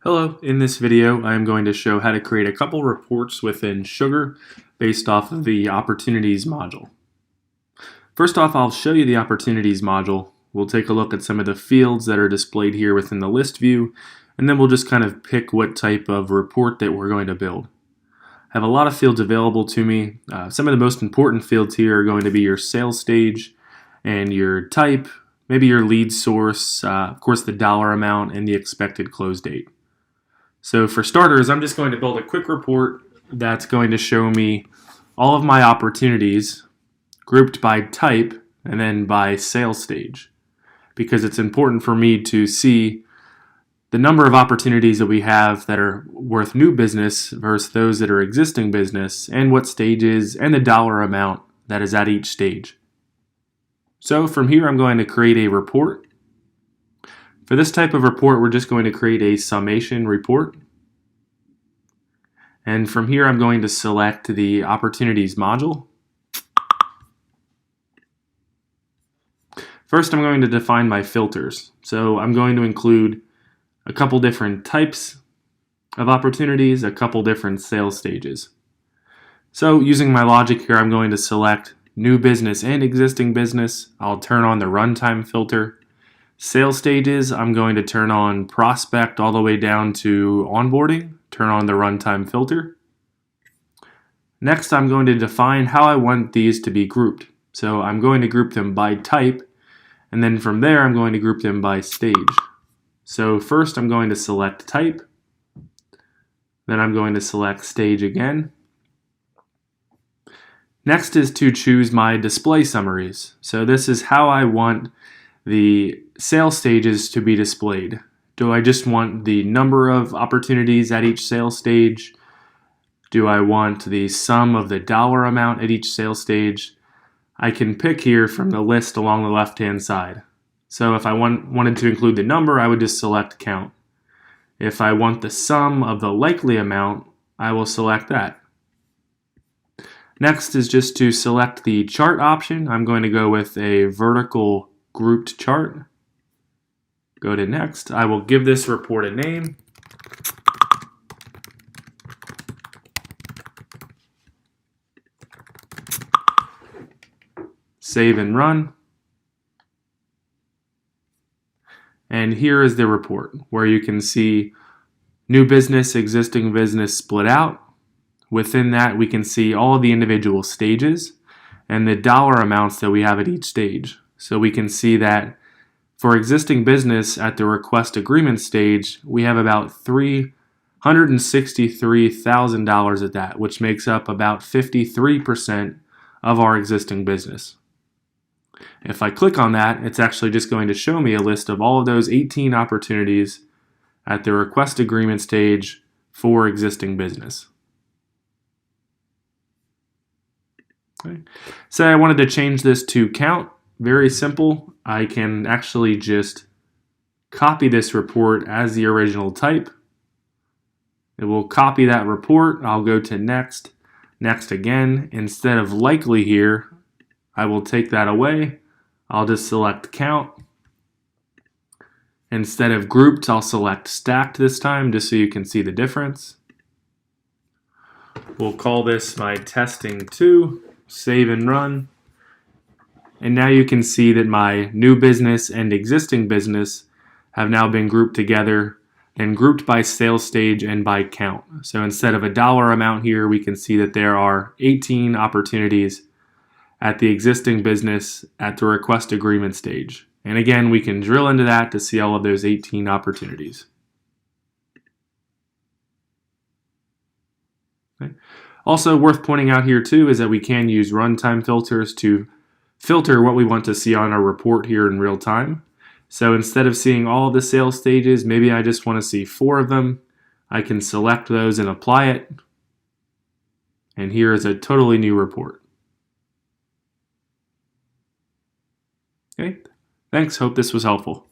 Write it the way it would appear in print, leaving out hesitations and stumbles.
Hello, in this video I am going to show how to create a couple reports within Sugar based off of the Opportunities module. First off, I'll show you the Opportunities module. We'll take a look at some of the fields that are displayed here within the list view, and then we'll just kind of pick what type of report that we're going to build. I have a lot of fields available to me. Some of the most important fields here are going to be your sales stage and your type, maybe your lead source, of course the dollar amount, and the expected close date. So for starters, I'm just going to build a quick report that's going to show me all of my opportunities grouped by type and then by sales stage, because it's important for me to see the number of opportunities that we have that are worth new business versus those that are existing business, and what stages and the dollar amount that is at each stage. So from here, I'm going to create a report. For this type of report, we're just going to create a summation report. And from here, I'm going to select the Opportunities module. First, I'm going to define my filters. So I'm going to include a couple different types of opportunities, a couple different sales stages. So using my logic here, I'm going to select new business and existing business. I'll turn on the runtime filter. Sales stages, I'm going to turn on prospect all the way down to onboarding, turn on the runtime filter. Next, I'm going to define how I want these to be grouped. So I'm going to group them by type, and then from there I'm going to group them by stage. So first I'm going to select type, then I'm going to select stage again. Next is to choose my display summaries. So this is how I want the sales stages to be displayed. Do I just want the number of opportunities at each sales stage? Do I want the sum of the dollar amount at each sales stage? I can pick here from the list along the left-hand side. So if I wanted to include the number, I would just select count. If I want the sum of the likely amount, I will select that. Next is just to select the chart option. I'm going to go with a vertical grouped chart. Go to next. I will give this report a name. Save and run. And here is the report where you can see new business, existing business split out. Within that, we can see all of the individual stages and the dollar amounts that we have at each stage. So we can see that for existing business at the request agreement stage, we have about $363,000 at that, which makes up about 53% of our existing business. If I click on that, it's actually just going to show me a list of all of those 18 opportunities at the request agreement stage for existing business. Okay. Say I wanted to change this to count. Very simple. I can actually just copy this report as the original type. It will copy that report. I'll go to next, next again. Instead of likely here, I will take that away. I'll just select count. Instead of grouped, I'll select stacked this time just so you can see the difference. We'll call this my testing 2, save and run. And now you can see that my new business and existing business have now been grouped together and grouped by sales stage and by count. So instead of a dollar amount here, we can see that there are 18 opportunities at the existing business at the request agreement stage. And again, we can drill into that to see all of those 18 opportunities. Okay. Also worth pointing out here too is that we can use runtime filters to filter what we want to see on our report here in real time. So instead of seeing all of the sales stages, maybe I just want to see 4 of them. I can select those and apply it. And here is a totally new report. Okay, thanks. Hope this was helpful.